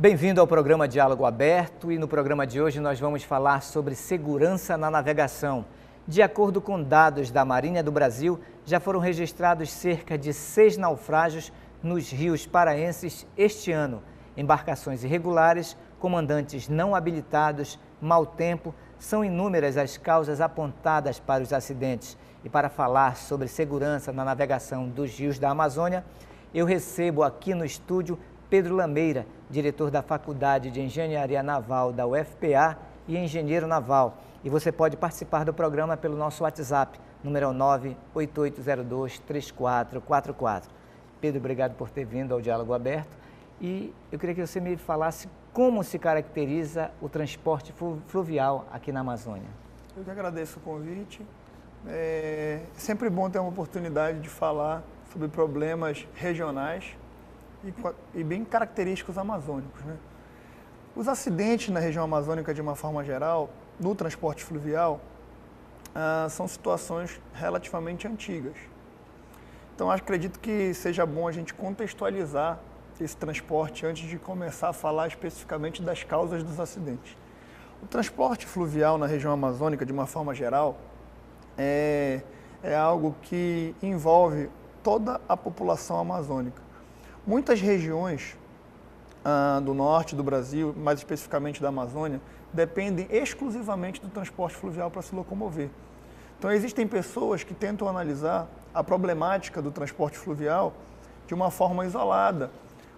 Bem-vindo ao programa Diálogo Aberto e no programa de hoje nós vamos falar sobre segurança na navegação. De acordo com dados da Marinha do Brasil, já foram registrados cerca de 6 naufrágios nos rios paraenses este ano. Embarcações irregulares, comandantes não habilitados, mau tempo, são inúmeras as causas apontadas para os acidentes. E para falar sobre segurança na navegação dos rios da Amazônia, eu recebo aqui no estúdio Pedro Lameira, diretor da Faculdade de Engenharia Naval da UFPA e engenheiro naval. E você pode participar do programa pelo nosso WhatsApp, número 988023444. Pedro, obrigado por ter vindo ao Diálogo Aberto. E eu queria que você me falasse como se caracteriza o transporte fluvial aqui na Amazônia. Eu que agradeço o convite. É sempre bom ter uma oportunidade de falar sobre problemas regionais e bem característicos amazônicos, né? Os acidentes na região amazônica, de uma forma geral, no transporte fluvial, são situações relativamente antigas. Então, acredito que seja bom a gente contextualizar esse transporte antes de começar a falar especificamente das causas dos acidentes. O transporte fluvial na região amazônica, de uma forma geral, é algo que envolve toda a população amazônica. Muitas regiões do norte do Brasil, mais especificamente da Amazônia, dependem exclusivamente do transporte fluvial para se locomover. Então, existem pessoas que tentam analisar a problemática do transporte fluvial de uma forma isolada,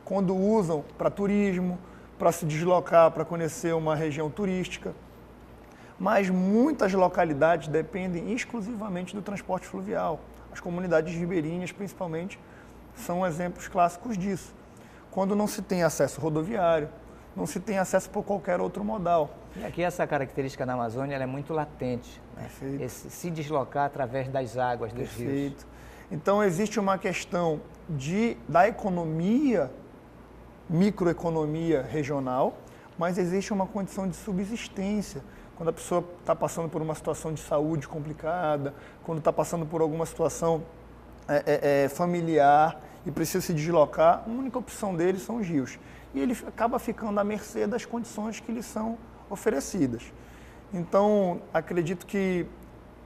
quando usam para turismo, para se deslocar, para conhecer uma região turística. Mas muitas localidades dependem exclusivamente do transporte fluvial. As comunidades ribeirinhas, principalmente, são exemplos clássicos disso. Quando não se tem acesso rodoviário, não se tem acesso por qualquer outro modal. E aqui essa característica na Amazônia ela é muito latente, né? Perfeito. Se deslocar através das águas, dos rios. Perfeito. Então, existe uma questão da economia, microeconomia regional, mas existe uma condição de subsistência. Quando a pessoa está passando por uma situação de saúde complicada, quando está passando por alguma situação familiar e precisa se deslocar, a única opção dele são os rios. E ele acaba ficando à mercê das condições que lhe são oferecidas. Então, acredito que,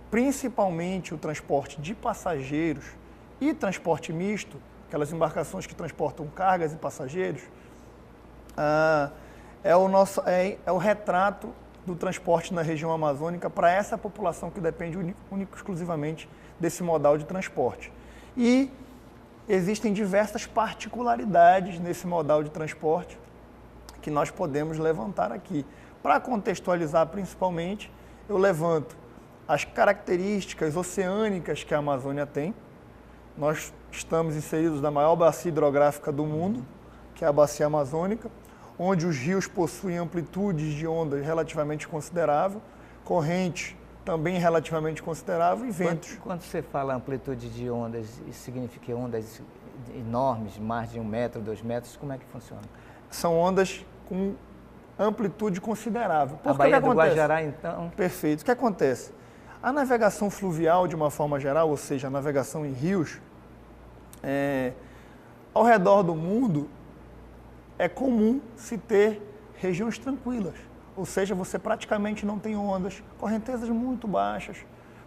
principalmente, o transporte de passageiros e transporte misto, aquelas embarcações que transportam cargas e passageiros, é o retrato do transporte na região amazônica para essa população que depende único exclusivamente desse modal de transporte. E existem diversas particularidades nesse modal de transporte que nós podemos levantar aqui. Para contextualizar principalmente, eu levanto as características oceânicas que a Amazônia tem. Nós estamos inseridos na maior bacia hidrográfica do mundo, que é a Bacia Amazônica, onde os rios possuem amplitudes de ondas relativamente considerável, correntes também relativamente considerável e ventos. Quando você fala amplitude de ondas, isso significa ondas enormes, mais de 1 metro, 2 metros, como é que funciona? São ondas com amplitude considerável. A Baía do Guajará, então? Perfeito. O que acontece? A navegação fluvial, de uma forma geral, ou seja, a navegação em rios, ao redor do mundo, é comum se ter regiões tranquilas. Ou seja, você praticamente não tem ondas, correntezas muito baixas.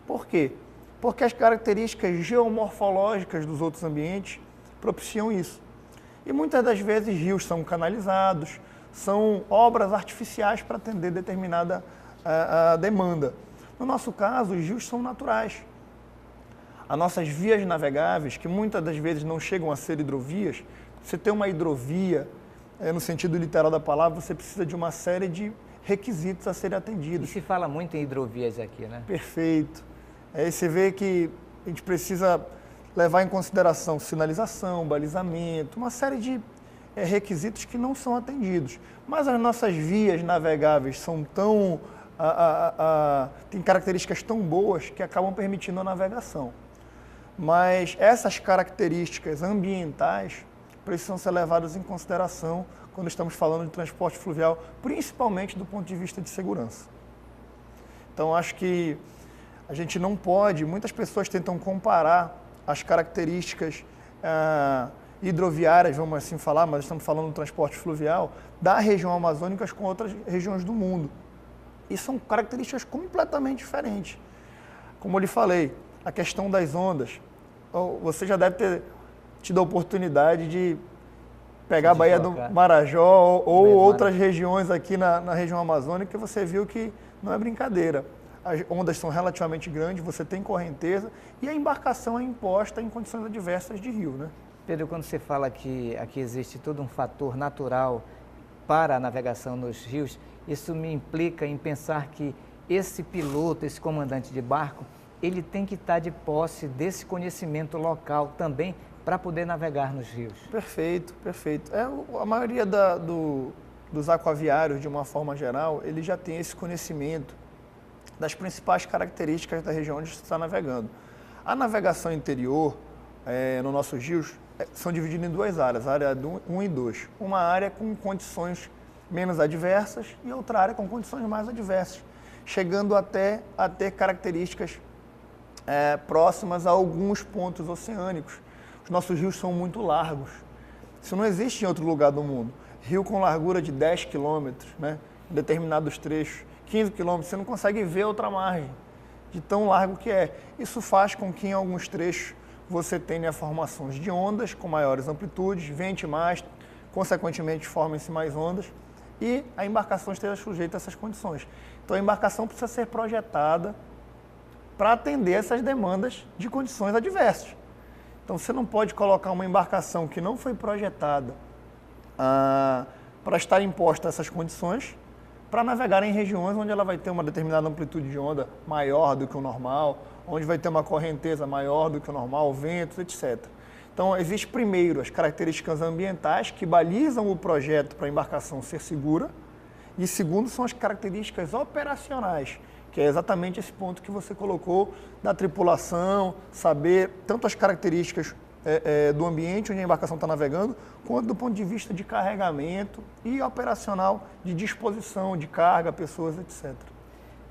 Por quê? Porque as características geomorfológicas dos outros ambientes propiciam isso. E muitas das vezes rios são canalizados, são obras artificiais para atender determinada demanda. No nosso caso, os rios são naturais. As nossas vias navegáveis, que muitas das vezes não chegam a ser hidrovias, você tem uma hidrovia, no sentido literal da palavra, você precisa de uma série de requisitos a serem atendidos. E se fala muito em hidrovias aqui, né? Perfeito. Aí você vê que a gente precisa levar em consideração sinalização, balizamento, uma série de requisitos que não são atendidos. Mas as nossas vias navegáveis são têm características tão boas que acabam permitindo a navegação. Mas essas características ambientais precisam ser levadas em consideração quando estamos falando de transporte fluvial, principalmente do ponto de vista de segurança. Então, acho que a gente não pode, muitas pessoas tentam comparar as características hidroviárias, vamos assim falar, mas estamos falando do transporte fluvial, da região amazônica com outras regiões do mundo. E são características completamente diferentes. Como eu lhe falei, a questão das ondas. Você já deve ter tido a oportunidade de pegar a Baía do Marajó ou outras regiões aqui na região amazônica, que você viu que não é brincadeira. As ondas são relativamente grandes, você tem correnteza e a embarcação é imposta em condições adversas de rio, né? Pedro, quando você fala que aqui existe todo um fator natural para a navegação nos rios, isso me implica em pensar que esse piloto, esse comandante de barco, ele tem que estar de posse desse conhecimento local também para poder navegar nos rios. Perfeito, perfeito. A maioria dos aquaviários, de uma forma geral, ele já tem esse conhecimento das principais características da região onde você está navegando. A navegação interior, nos nossos rios, são divididas em duas áreas, a área 1 e 2. Uma área com condições menos adversas e outra área com condições mais adversas, chegando até a ter características próximas a alguns pontos oceânicos. Os nossos rios são muito largos. Isso não existe em outro lugar do mundo. Rio com largura de 10 quilômetros, né, em determinados trechos, 15 quilômetros, você não consegue ver outra margem de tão largo que é. Isso faz com que em alguns trechos você tenha formações de ondas com maiores amplitudes, vente mais, consequentemente formem-se mais ondas e a embarcação esteja sujeita a essas condições. Então a embarcação precisa ser projetada para atender essas demandas de condições adversas. Então você não pode colocar uma embarcação que não foi projetada para estar imposta a essas condições para navegar em regiões onde ela vai ter uma determinada amplitude de onda maior do que o normal, onde vai ter uma correnteza maior do que o normal, ventos, etc. Então, existe primeiro as características ambientais que balizam o projeto para a embarcação ser segura, e segundo são as características operacionais, que é exatamente esse ponto que você colocou da tripulação, saber tanto as características do ambiente onde a embarcação está navegando, quanto do ponto de vista de carregamento e operacional de disposição de carga, pessoas, etc.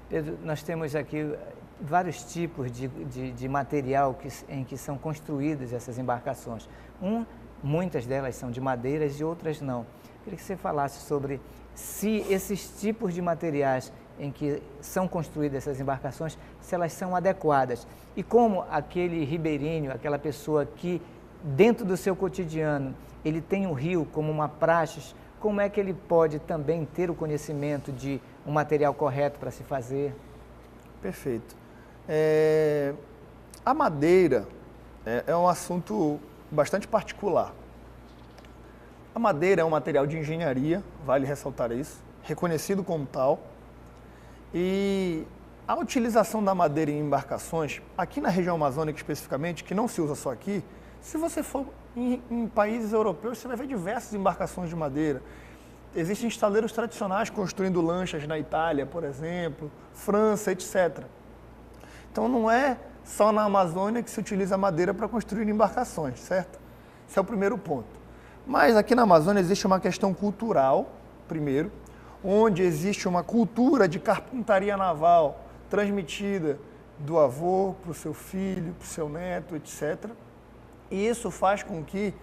Pedro, nós temos aqui vários tipos de material em que são construídas essas embarcações. Muitas delas são de madeiras e outras não. Queria que você falasse sobre se esses tipos de materiais em que são construídas essas embarcações, se elas são adequadas. E como aquele ribeirinho, aquela pessoa que, dentro do seu cotidiano, ele tem o rio como uma praxis, como é que ele pode também ter o conhecimento de um material correto para se fazer? Perfeito. A madeira é um assunto bastante particular. A madeira é um material de engenharia, vale ressaltar isso, reconhecido como tal. E a utilização da madeira em embarcações, aqui na região amazônica especificamente, que não se usa só aqui, se você for em países europeus, você vai ver diversas embarcações de madeira. Existem estaleiros tradicionais construindo lanchas na Itália, por exemplo, França, etc. Então não é só na Amazônia que se utiliza a madeira para construir embarcações, certo? Esse é o primeiro ponto. Mas aqui na Amazônia existe uma questão cultural, primeiro, onde existe uma cultura de carpintaria naval transmitida do avô para o seu filho, para o seu neto, etc. E isso faz com que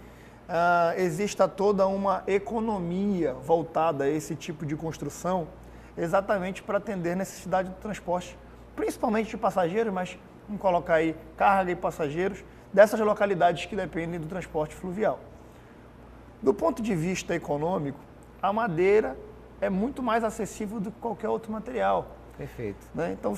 exista toda uma economia voltada a esse tipo de construção, exatamente para atender a necessidade do transporte, principalmente de passageiros, mas vamos colocar aí carga e passageiros dessas localidades que dependem do transporte fluvial. Do ponto de vista econômico, a madeira é muito mais acessível do que qualquer outro material. Perfeito. Né? Então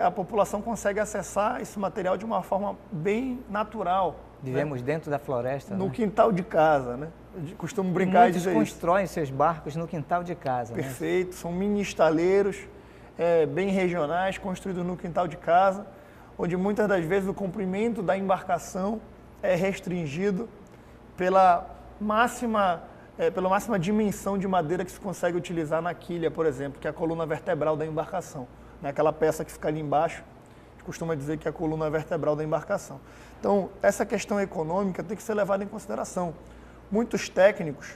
a população consegue acessar esse material de uma forma bem natural. Vivemos dentro da floresta, no quintal de casa, né? Eu costumo brincar e dizer isso. Muitos constroem seus barcos no quintal de casa. Perfeito, né? São mini estaleiros bem regionais, construídos no quintal de casa, onde muitas das vezes o comprimento da embarcação é restringido pela máxima dimensão de madeira que se consegue utilizar na quilha, por exemplo, que é a coluna vertebral da embarcação. Né? Aquela peça que fica ali embaixo, a gente costuma dizer que é a coluna vertebral da embarcação. Então, essa questão econômica tem que ser levada em consideração. Muitos técnicos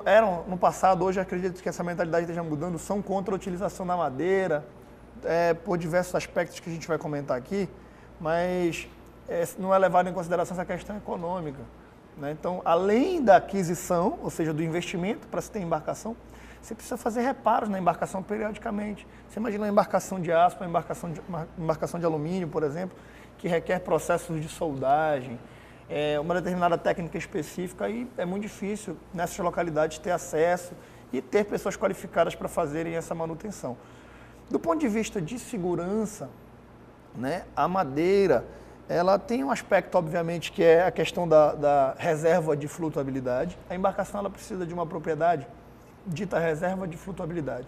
eram, no passado, hoje acredito que essa mentalidade esteja mudando, são contra a utilização da madeira, por diversos aspectos que a gente vai comentar aqui, mas não é levado em consideração essa questão econômica, né? Então, além da aquisição, ou seja, do investimento para se ter embarcação, você precisa fazer reparos na embarcação periodicamente. Você imagina uma embarcação de aço, uma embarcação de alumínio, por exemplo, que requer processos de soldagem, uma determinada técnica específica, e é muito difícil nessas localidades ter acesso e ter pessoas qualificadas para fazerem essa manutenção. Do ponto de vista de segurança, né, a madeira, ela tem um aspecto, obviamente, que é a questão da reserva de flutuabilidade. A embarcação ela precisa de uma propriedade dita reserva de flutuabilidade.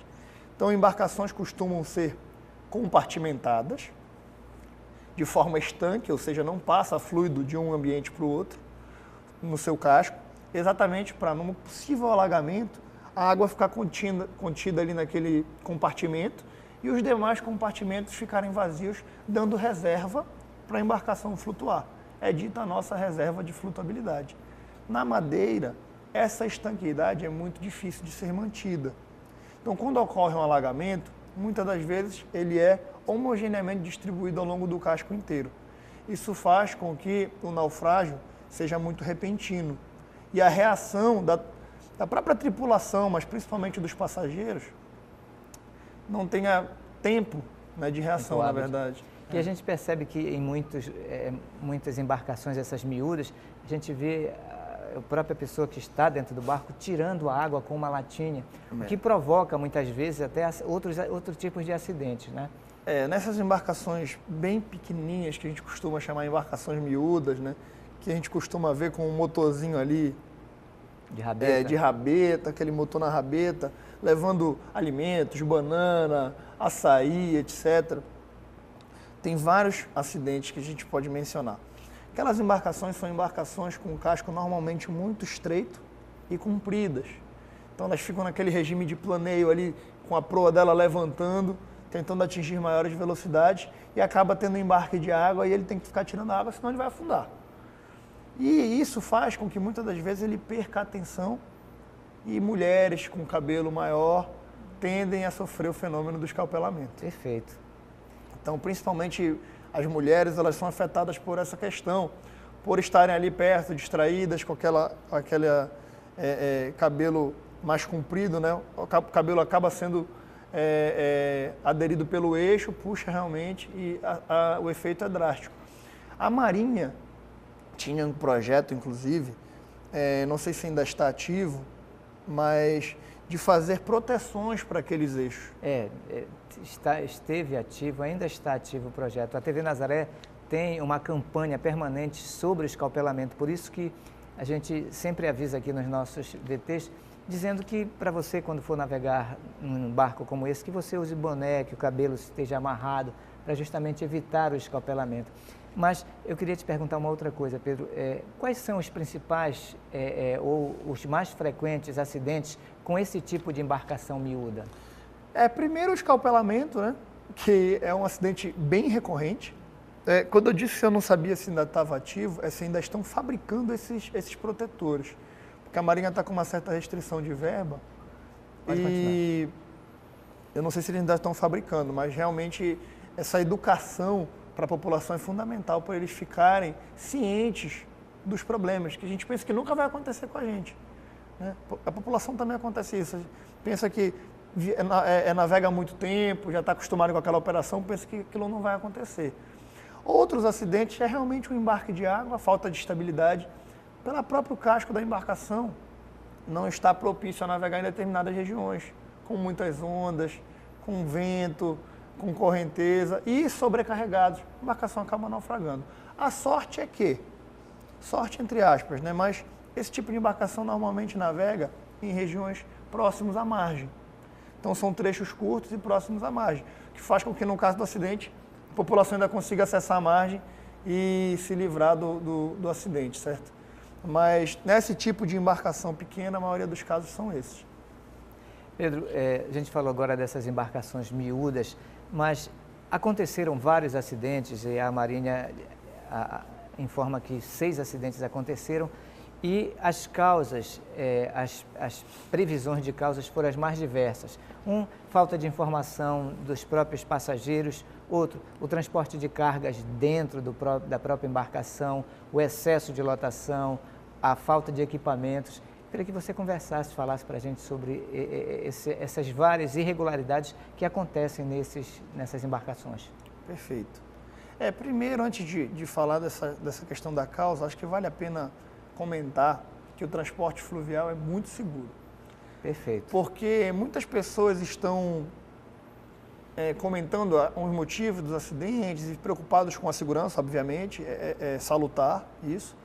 Então, embarcações costumam ser compartimentadas, de forma estanque, ou seja, não passa fluido de um ambiente para o outro, no seu casco, exatamente para, num possível alagamento, a água ficar contida ali naquele compartimento e os demais compartimentos ficarem vazios, dando reserva para a embarcação flutuar. É dita a nossa reserva de flutuabilidade. Na madeira, essa estanqueidade é muito difícil de ser mantida. Então, quando ocorre um alagamento, muitas das vezes ele é homogeneamente distribuído ao longo do casco inteiro. Isso faz com que o naufrágio seja muito repentino. E a reação da própria tripulação, mas principalmente dos passageiros, não tenha tempo, né, de reação, na verdade. E a gente percebe que em muitas embarcações, essas miúdas, a gente vê a própria pessoa que está dentro do barco tirando a água com uma latinha, o que provoca muitas vezes até outros tipos de acidentes, né? Nessas embarcações bem pequenininhas, que a gente costuma chamar embarcações miúdas, né, que a gente costuma ver com um motorzinho ali de rabeta, aquele motor na rabeta, levando alimentos, banana, açaí, etc. Tem vários acidentes que a gente pode mencionar. Aquelas embarcações são embarcações com casco normalmente muito estreito e compridas. Então elas ficam naquele regime de planeio ali, com a proa dela levantando, tentando atingir maiores velocidades, e acaba tendo um embarque de água e ele tem que ficar tirando a água, senão ele vai afundar. E isso faz com que muitas das vezes ele perca a atenção, e mulheres com cabelo maior tendem a sofrer o fenômeno do escalpelamento. Perfeito. Então, principalmente as mulheres, elas são afetadas por essa questão, por estarem ali perto, distraídas, com aquele cabelo mais comprido, né? O cabelo acaba sendo aderido pelo eixo, puxa realmente, e o efeito é drástico. A Marinha tinha um projeto, inclusive, não sei se ainda está ativo, mas de fazer proteções para aqueles eixos. Esteve ativo, ainda está ativo o projeto. A TV Nazaré tem uma campanha permanente sobre o escalpelamento, por isso que a gente sempre avisa aqui nos nossos VTs, dizendo que para você, quando for navegar num barco como esse, que você use boné, que o cabelo esteja amarrado, para justamente evitar o escalpelamento. Mas eu queria te perguntar uma outra coisa, Pedro. Quais são os principais ou os mais frequentes acidentes com esse tipo de embarcação miúda? Primeiro o escalpelamento, né, que é um acidente bem recorrente. Quando eu disse que eu não sabia se ainda estava ativo, se ainda estão fabricando esses protetores. Porque a Marinha está com uma certa restrição de verba. Pode continuar. Eu não sei se eles ainda estão fabricando, mas realmente essa educação para a população é fundamental, para eles ficarem cientes dos problemas, que a gente pensa que nunca vai acontecer com a gente, né? A população também acontece isso. Pensa que navega há muito tempo, já está acostumado com aquela operação, pensa que aquilo não vai acontecer. Outros acidentes é realmente o embarque de água, a falta de estabilidade, pelo próprio casco da embarcação, não está propício a navegar em determinadas regiões, com muitas ondas, com vento, com correnteza e sobrecarregados. A embarcação acaba naufragando. A sorte é que, sorte entre aspas, né? Mas esse tipo de embarcação normalmente navega em regiões próximas à margem. Então são trechos curtos e próximos à margem, o que faz com que no caso do acidente, a população ainda consiga acessar a margem e se livrar do acidente, certo? Mas nesse tipo de embarcação pequena, a maioria dos casos são esses. Pedro, a gente falou agora dessas embarcações miúdas, mas aconteceram vários acidentes e a Marinha informa que 6 acidentes aconteceram e as causas, as previsões de causas foram as mais diversas. Falta de informação dos próprios passageiros, Outro, o transporte de cargas dentro da própria embarcação, o excesso de lotação, a falta de equipamentos. Queria que você conversasse, falasse para a gente sobre essas várias irregularidades que acontecem nessas embarcações. Perfeito. Primeiro, antes de falar dessa questão da causa, acho que vale a pena comentar que o transporte fluvial é muito seguro. Perfeito. Porque muitas pessoas estão comentando os motivos dos acidentes e preocupados com a segurança, obviamente, é salutar isso.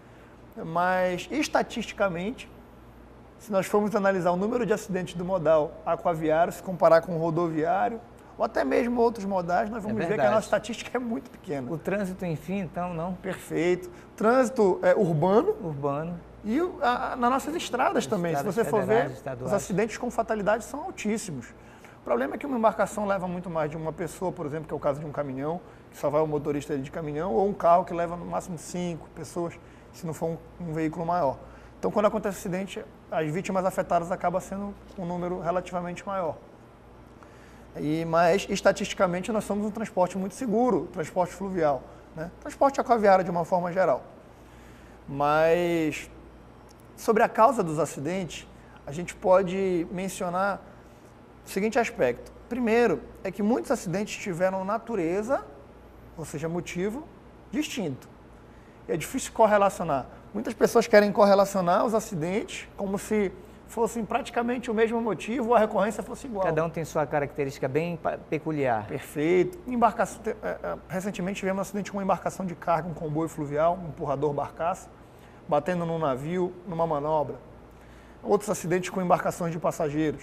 Mas, estatisticamente, se nós formos analisar o número de acidentes do modal aquaviário, se comparar com o rodoviário, ou até mesmo outros modais, nós vamos ver que a nossa estatística é muito pequena. O trânsito, enfim, então, não? Perfeito. Trânsito urbano. Urbano. E nas nossas estradas também. Se você for ver, os acidentes com fatalidade são altíssimos. O problema é que uma embarcação leva muito mais de uma pessoa, por exemplo, que é o caso de um caminhão, que só vai o motorista de caminhão, ou um carro que leva no máximo 5 pessoas, se não for um veículo maior. Então, quando acontece acidente, as vítimas afetadas acabam sendo um número relativamente maior. Mas, estatisticamente, nós somos um transporte muito seguro, transporte fluvial, né? Transporte aquaviário de uma forma geral. Mas, sobre a causa dos acidentes, a gente pode mencionar o seguinte aspecto. Primeiro, é que muitos acidentes tiveram natureza, ou seja, motivo, distinto. E é difícil correlacionar. Muitas pessoas querem correlacionar os acidentes como se fossem praticamente o mesmo motivo ou a recorrência fosse igual. Cada um tem sua característica bem peculiar. Perfeito. Recentemente tivemos um acidente com uma embarcação de carga, um comboio fluvial, um empurrador barcaça, batendo num navio, numa manobra. Outros acidentes com embarcações de passageiros.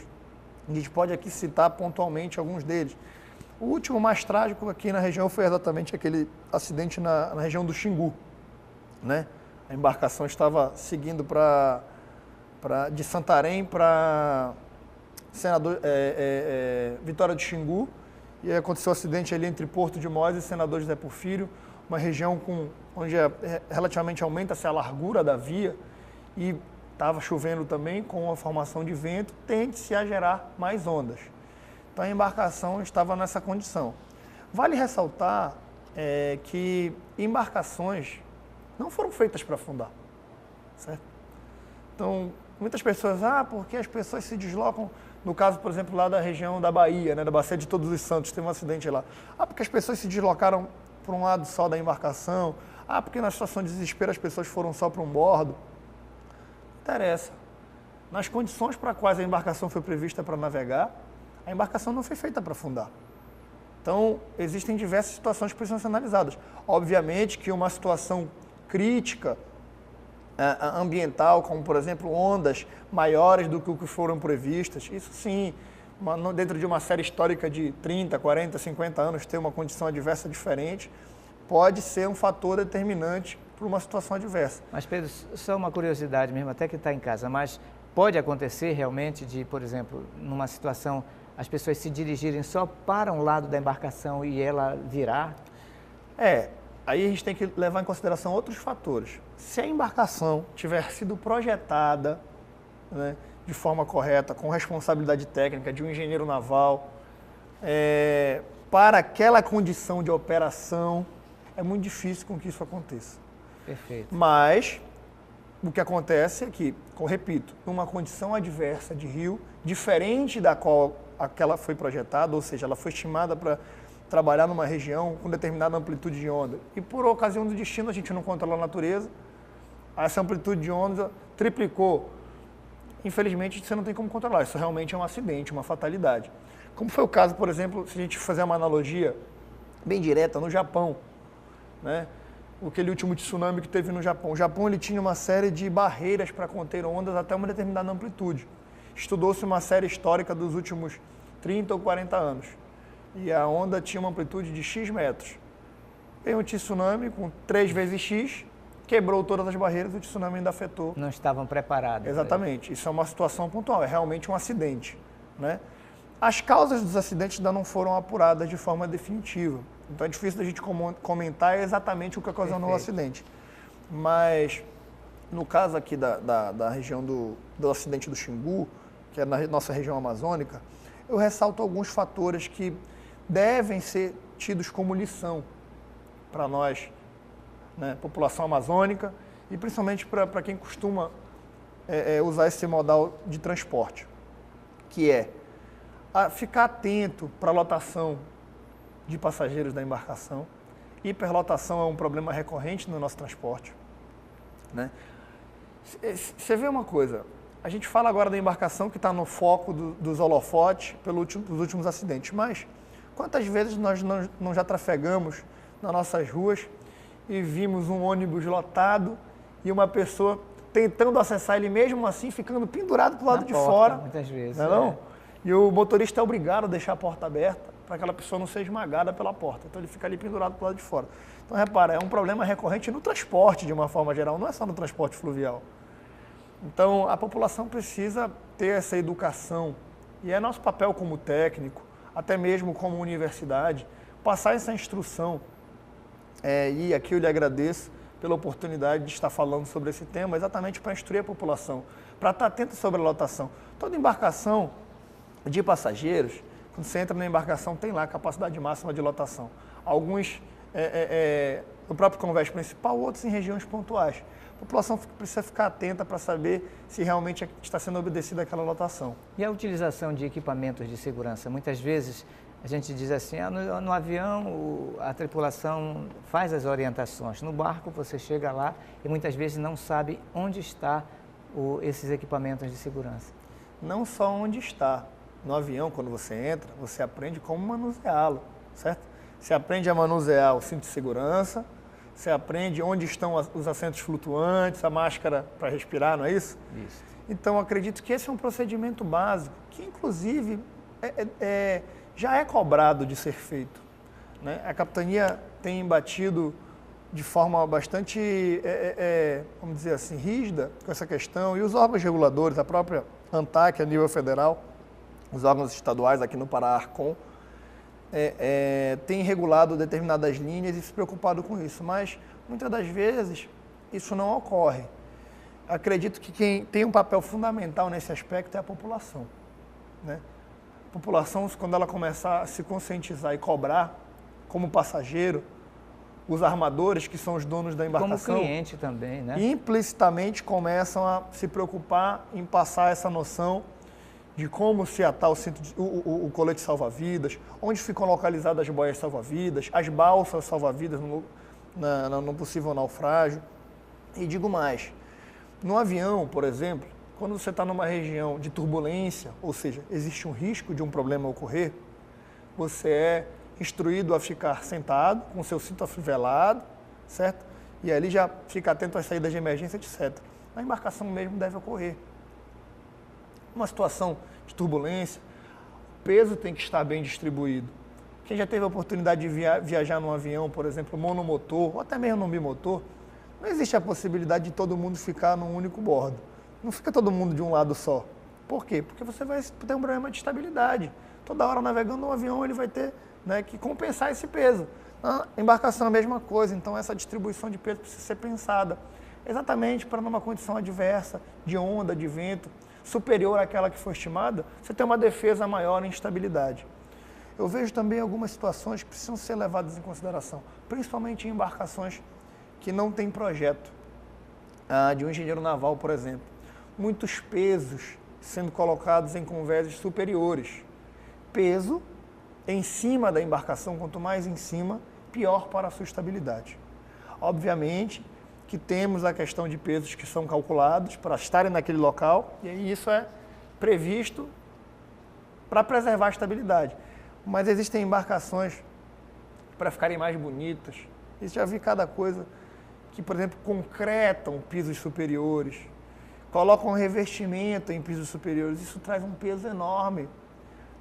A gente pode aqui citar pontualmente alguns deles. O último mais trágico aqui na região foi exatamente aquele acidente na região do Xingu, né? A embarcação estava seguindo de Santarém para Vitória do Xingu, e aí aconteceu um acidente ali entre Porto de Mós e Senador José Porfírio, uma região onde relativamente aumenta-se a largura da via, e estava chovendo também, com a formação de vento, tende-se a gerar mais ondas. Então a embarcação estava nessa condição. Vale ressaltar que embarcações não foram feitas para afundar, certo? Então, muitas pessoas, porque as pessoas se deslocam, no caso, por exemplo, lá da região da Bahia, né, da Bacia de Todos os Santos, teve um acidente lá. Porque as pessoas se deslocaram para um lado só da embarcação, porque na situação de desespero as pessoas foram só para um bordo. Não interessa. Nas condições para quais a embarcação foi prevista para navegar, a embarcação não foi feita para afundar. Então, existem diversas situações que precisam ser analisadas. Obviamente que uma situação crítica ambiental, como por exemplo ondas maiores do que o que foram previstas, isso sim, dentro de uma série histórica de 30, 40, 50 anos, ter uma condição adversa diferente, pode ser um fator determinante para uma situação adversa. Mas Pedro, só uma curiosidade mesmo, até que está em casa, mas pode acontecer realmente de, por exemplo, numa situação, as pessoas se dirigirem só para um lado da embarcação e ela virar? Aí a gente tem que levar em consideração outros fatores. Se a embarcação tiver sido projetada, né, de forma correta, com responsabilidade técnica de um engenheiro naval, para aquela condição de operação, é muito difícil com que isso aconteça. Perfeito. Mas o que acontece é que, repito, numa condição adversa de rio, diferente da qual aquela foi projetada, ou seja, ela foi estimada para trabalhar numa região com determinada amplitude de onda. E por ocasião do destino, a gente não controla a natureza, essa amplitude de onda triplicou. Infelizmente, você não tem como controlar. Isso realmente é um acidente, uma fatalidade. Como foi o caso, por exemplo, se a gente fazer uma analogia bem direta, no Japão, né? Aquele último tsunami que teve no Japão. O Japão ele tinha uma série de barreiras para conter ondas até uma determinada amplitude. Estudou-se uma série histórica dos últimos 30 ou 40 anos. E a onda tinha uma amplitude de X metros. Veio um tsunami com 3 vezes X, quebrou todas as barreiras, o tsunami ainda afetou. Não estavam preparados. Exatamente. Isso é uma situação pontual, é realmente um acidente, né? As causas dos acidentes ainda não foram apuradas de forma definitiva. Então é difícil da gente comentar exatamente o que ocasionou o acidente. Mas, no caso aqui da região do acidente do Xingu, que é na nossa região amazônica, eu ressalto alguns fatores que devem ser tidos como lição para nós, né, população amazônica, e principalmente para quem costuma usar esse modal de transporte, que é ficar atento para a lotação de passageiros da embarcação. Hiperlotação é um problema recorrente no nosso transporte, né? Você vê uma coisa, a gente fala agora da embarcação que está no foco dos holofotes pelos últimos acidentes, mas quantas vezes nós não já trafegamos nas nossas ruas e vimos um ônibus lotado e uma pessoa tentando acessar ele mesmo assim, ficando pendurado para o lado de fora. Muitas vezes. Não? E o motorista é obrigado a deixar a porta aberta para aquela pessoa não ser esmagada pela porta. Então ele fica ali pendurado para o lado de fora. Então repara, é um problema recorrente no transporte de uma forma geral, não é só no transporte fluvial. Então a população precisa ter essa educação e é nosso papel como técnico, até mesmo como universidade, passar essa instrução. E aqui eu lhe agradeço pela oportunidade de estar falando sobre esse tema, exatamente para instruir a população, para estar atento sobre a lotação. Toda embarcação de passageiros, quando você entra na embarcação, tem lá a capacidade máxima de lotação. Alguns no próprio convés principal, outros em regiões pontuais. A população precisa ficar atenta para saber se realmente está sendo obedecida aquela lotação. E a utilização de equipamentos de segurança? Muitas vezes a gente diz assim, no avião a tripulação faz as orientações, no barco você chega lá e muitas vezes não sabe onde está esses equipamentos de segurança. Não só onde está. No avião, quando você entra, você aprende como manuseá-lo, certo? Você aprende a manusear o cinto de segurança, você aprende onde estão os assentos flutuantes, a máscara para respirar, não é isso? Isso. Então, acredito que esse é um procedimento básico, que inclusive já é cobrado de ser feito, né? A capitania tem batido de forma bastante, vamos dizer assim, rígida com essa questão, e os órgãos reguladores, a própria ANTAC a nível federal, os órgãos estaduais aqui no Pará, Arcon, têm regulado determinadas linhas e se preocupado com isso, mas muitas das vezes isso não ocorre. Acredito que quem tem um papel fundamental nesse aspecto é a população, né? A população, quando ela começar a se conscientizar e cobrar, como passageiro, os armadores, que são os donos da embarcação, como cliente também, né? Implicitamente começam a se preocupar em passar essa noção de como se atar o colete salva-vidas, onde ficam localizadas as boias salva-vidas, as balsas salva-vidas no possível naufrágio. E digo mais, no avião, por exemplo, quando você está numa região de turbulência, ou seja, existe um risco de um problema ocorrer, você é instruído a ficar sentado, com seu cinto afivelado, certo? E ali já fica atento às saídas de emergência, etc. Na embarcação mesmo deve ocorrer. Uma situação de turbulência, o peso tem que estar bem distribuído. Quem já teve a oportunidade de viajar num avião, por exemplo, monomotor, ou até mesmo num bimotor, não existe a possibilidade de todo mundo ficar num único bordo. Não fica todo mundo de um lado só. Por quê? Porque você vai ter um problema de estabilidade. Toda hora navegando no avião, ele vai ter, né, que compensar esse peso. A embarcação é a mesma coisa, então essa distribuição de peso precisa ser pensada. Exatamente para numa condição adversa, de onda, de vento, superior àquela que foi estimada, você tem uma defesa maior em estabilidade. Eu vejo também algumas situações que precisam ser levadas em consideração, principalmente em embarcações que não têm projeto. De um engenheiro naval, por exemplo. Muitos pesos sendo colocados em convéses superiores. Peso em cima da embarcação, quanto mais em cima, pior para a sua estabilidade. Obviamente que temos a questão de pesos que são calculados para estarem naquele local, e aí isso é previsto para preservar a estabilidade. Mas existem embarcações para ficarem mais bonitas. Eu já vi cada coisa que, por exemplo, concretam pisos superiores, colocam revestimento em pisos superiores. Isso traz um peso enorme,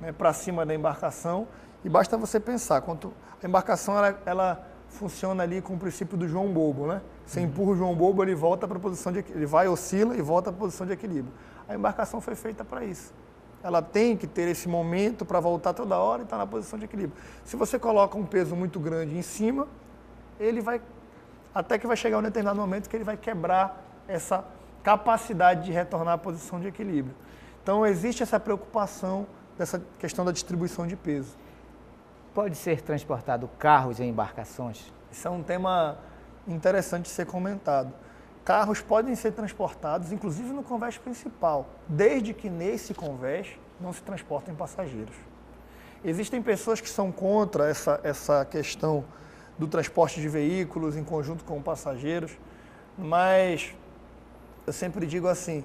né, para cima da embarcação. E basta você pensar, quando a embarcação ela funciona ali com o princípio do João Bobo, né? Você empurra o João Bobo, ele volta para a posição de ele vai, oscila e volta para a posição de equilíbrio. A embarcação foi feita para isso. Ela tem que ter esse momento para voltar toda hora e estar na posição de equilíbrio. Se você coloca um peso muito grande em cima, ele vai, até que vai chegar um determinado momento que ele vai quebrar essa capacidade de retornar à posição de equilíbrio. Então existe essa preocupação dessa questão da distribuição de peso. pode ser transportado carros e embarcações? Isso é um tema interessante de ser comentado. Carros podem ser transportados, inclusive no convés principal, desde que nesse convés não se transportem passageiros. Existem pessoas que são contra essa questão do transporte de veículos em conjunto com passageiros, mas eu sempre digo assim,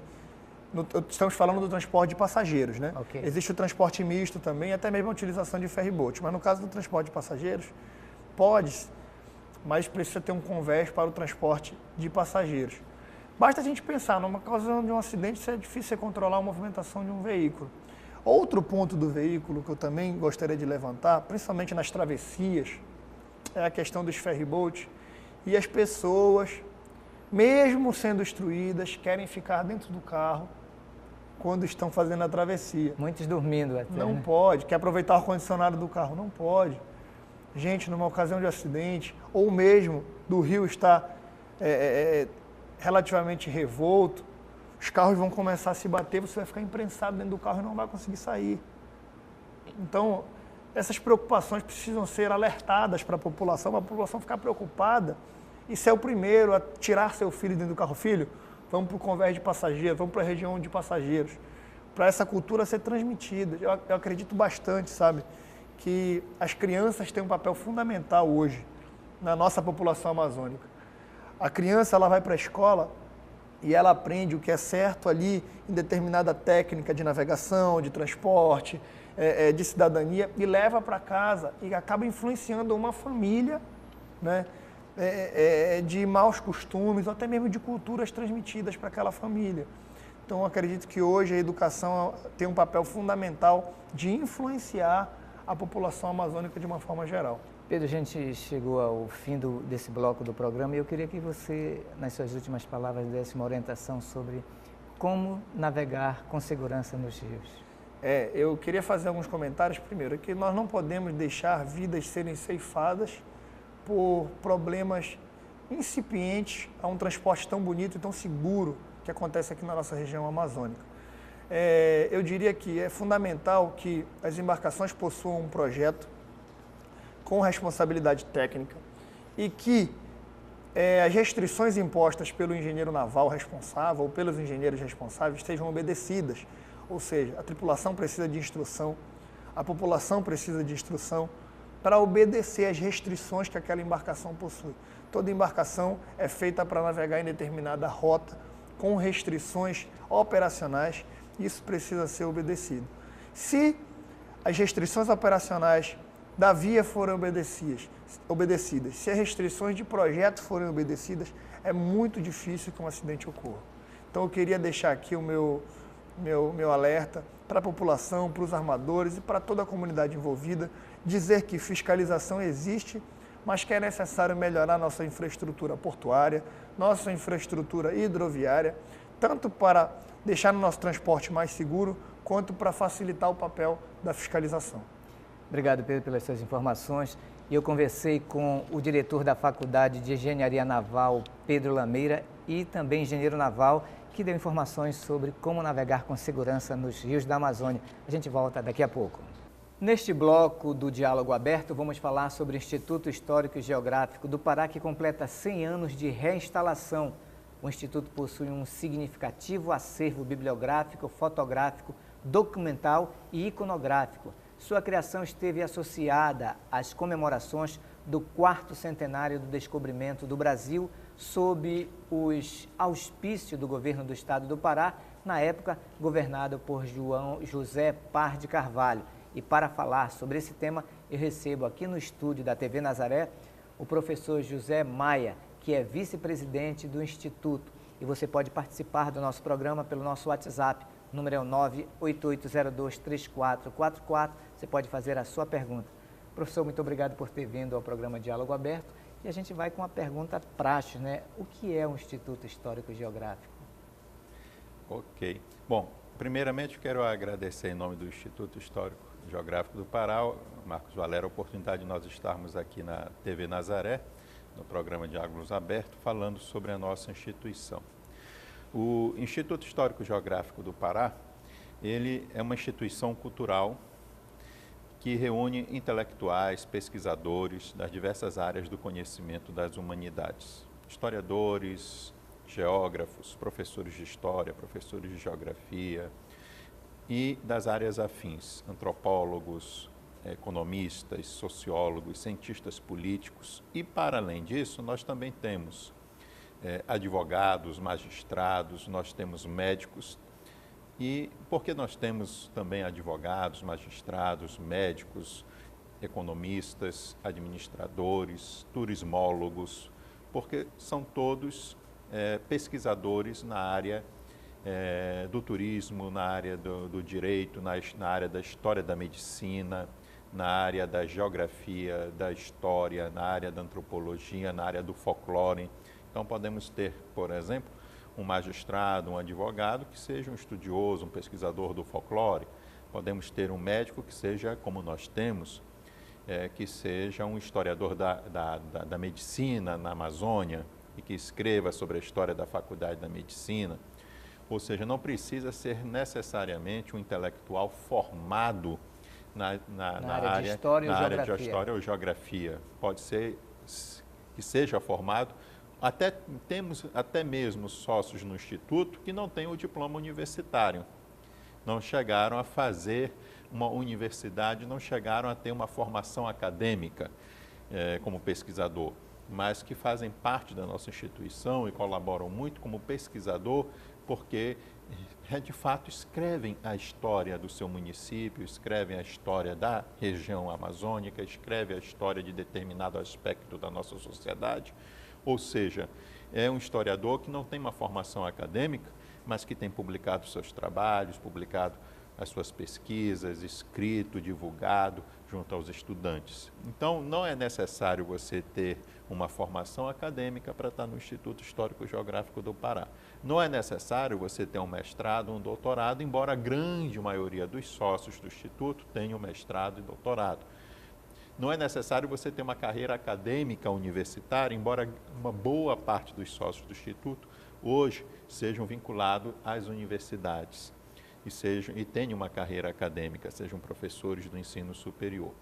estamos falando do transporte de passageiros, né? Okay. Existe o transporte misto também, até mesmo a utilização de ferry-boat, mas no caso do transporte de passageiros, pode, mas precisa ter um convés para o transporte de passageiros. Basta a gente pensar, numa ocasião de um acidente, é difícil você controlar a movimentação de um veículo. Outro ponto do veículo que eu também gostaria de levantar, principalmente nas travessias, é a questão dos ferry-boats, e as pessoas, mesmo sendo instruídas, querem ficar dentro do carro quando estão fazendo a travessia. Muitos dormindo até. Não né? pode. Quer aproveitar o ar-condicionado do carro? Não pode. Gente, numa ocasião de acidente, ou mesmo do rio estar relativamente revolto, os carros vão começar a se bater, você vai ficar imprensado dentro do carro e não vai conseguir sair. Então, essas preocupações precisam ser alertadas para a população ficar preocupada e ser o primeiro a tirar seu filho dentro do carro. Filho, vamos para o convés de passageiros, vamos para a região de passageiros, para essa cultura ser transmitida. Eu acredito bastante, sabe, que as crianças têm um papel fundamental hoje na nossa população amazônica. A criança, ela vai para a escola e ela aprende o que é certo ali em determinada técnica de navegação, de transporte, de cidadania, e leva para casa e acaba influenciando uma família, né, de maus costumes ou até mesmo de culturas transmitidas para aquela família. Então, eu acredito que hoje a educação tem um papel fundamental de influenciar a população amazônica de uma forma geral. Pedro, a gente chegou ao fim desse bloco do programa e eu queria que você, nas suas últimas palavras, desse uma orientação sobre como navegar com segurança nos rios. Eu queria fazer alguns comentários. Primeiro, é que nós não podemos deixar vidas serem ceifadas por problemas incipientes a um transporte tão bonito e tão seguro que acontece aqui na nossa região amazônica. Eu diria que é fundamental que as embarcações possuam um projeto com responsabilidade técnica e que as restrições impostas pelo engenheiro naval responsável ou pelos engenheiros responsáveis sejam obedecidas. Ou seja, a tripulação precisa de instrução, a população precisa de instrução para obedecer às restrições que aquela embarcação possui. Toda embarcação é feita para navegar em determinada rota, com restrições operacionais, isso precisa ser obedecido. Se as restrições operacionais da via forem obedecidas, se as restrições de projeto forem obedecidas, é muito difícil que um acidente ocorra. Então eu queria deixar aqui o meu alerta para a população, para os armadores e para toda a comunidade envolvida, dizer que fiscalização existe, mas que é necessário melhorar nossa infraestrutura portuária, nossa infraestrutura hidroviária, tanto para deixar o nosso transporte mais seguro, quanto para facilitar o papel da fiscalização. Obrigado, Pedro, pelas suas informações. E eu conversei com o diretor da Faculdade de Engenharia Naval, Pedro Lameira, e também engenheiro naval, que deu informações sobre como navegar com segurança nos rios da Amazônia. A gente volta daqui a pouco. Neste bloco do Diálogo Aberto, vamos falar sobre o Instituto Histórico e Geográfico do Pará, que completa 100 anos de reinstalação. O Instituto possui um significativo acervo bibliográfico, fotográfico, documental e iconográfico. Sua criação esteve associada às comemorações do 4º centenário do descobrimento do Brasil, sob os auspícios do governo do estado do Pará, na época governado por José Par de Carvalho. E para falar sobre esse tema, eu recebo aqui no estúdio da TV Nazaré o professor José Maia, que é vice-presidente do Instituto. E você pode participar do nosso programa pelo nosso WhatsApp, o número é o 988023444. Você pode fazer a sua pergunta. Professor, muito obrigado por ter vindo ao programa Diálogo Aberto. E a gente vai com uma pergunta prática, né? O que é um Instituto Histórico e Geográfico? Ok. Bom, primeiramente eu quero agradecer em nome do Instituto Histórico e Geográfico do Pará, Marcos Valério, a oportunidade de nós estarmos aqui na TV Nazaré, no programa Diálogos Aberto, falando sobre a nossa instituição. O Instituto Histórico e Geográfico do Pará, ele é uma instituição cultural que reúne intelectuais, pesquisadores das diversas áreas do conhecimento das humanidades. Historiadores, geógrafos, professores de história, professores de geografia e das áreas afins, antropólogos, economistas, sociólogos, cientistas políticos. E, para além disso, nós também temos advogados, magistrados, nós temos médicos. E porque nós temos também advogados, magistrados, médicos, economistas, administradores, turismólogos, porque são todos pesquisadores na área do turismo, na área do direito, na área da história da medicina, na área da geografia, da história, na área da antropologia, na área do folclore. Então podemos ter, por exemplo, um magistrado, um advogado que seja um estudioso, um pesquisador do folclore. Podemos ter um médico que seja, como nós temos, que seja um historiador da medicina na Amazônia e que escreva sobre a história da Faculdade da Medicina. Ou seja, não precisa ser necessariamente um intelectual formado na área de história ou geografia. Pode ser que seja formado. Temos até mesmo sócios no Instituto que não têm o diploma universitário, não chegaram a fazer uma universidade, não chegaram a ter uma formação acadêmica como pesquisador, mas que fazem parte da nossa instituição e colaboram muito como pesquisador, porque de fato escrevem a história do seu município, escrevem a história da região amazônica, escrevem a história de determinado aspecto da nossa sociedade. Ou seja, é um historiador que não tem uma formação acadêmica, mas que tem publicado seus trabalhos, publicado as suas pesquisas, escrito, divulgado junto aos estudantes. Então, não é necessário você ter uma formação acadêmica para estar no Instituto Histórico e Geográfico do Pará. Não é necessário você ter um mestrado, um doutorado, embora a grande maioria dos sócios do Instituto tenham mestrado e doutorado. Não é necessário você ter uma carreira acadêmica universitária, embora uma boa parte dos sócios do Instituto hoje sejam vinculados às universidades e tenham uma carreira acadêmica, sejam professores do ensino superior.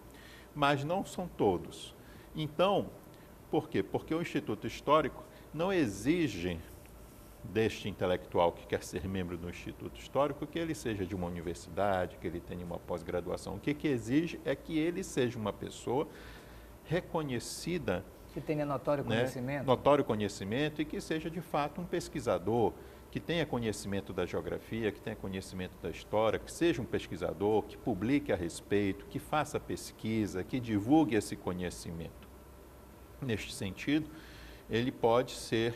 Mas não são todos. Então, por quê? Porque o Instituto Histórico não exige deste intelectual que quer ser membro do Instituto Histórico que ele seja de uma universidade, que ele tenha uma pós-graduação. O que exige é que ele seja uma pessoa reconhecida, que tenha notório conhecimento. Notório conhecimento e que seja de fato um pesquisador, que tenha conhecimento da geografia, que tenha conhecimento da história, que seja um pesquisador, que publique a respeito, que faça pesquisa, que divulgue esse conhecimento. Neste sentido, ele pode ser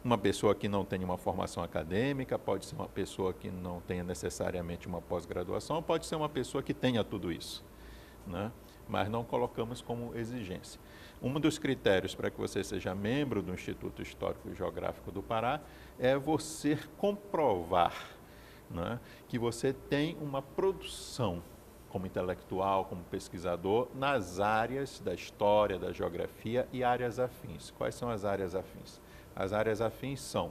uma pessoa que não tenha uma formação acadêmica, pode ser uma pessoa que não tenha necessariamente uma pós-graduação, pode ser uma pessoa que tenha tudo isso, né? Mas não colocamos como exigência. Um dos critérios para que você seja membro do Instituto Histórico e Geográfico do Pará é você comprovar, né, que você tem uma produção como intelectual, como pesquisador, nas áreas da história, da geografia e áreas afins. Quais são as áreas afins? As áreas afins são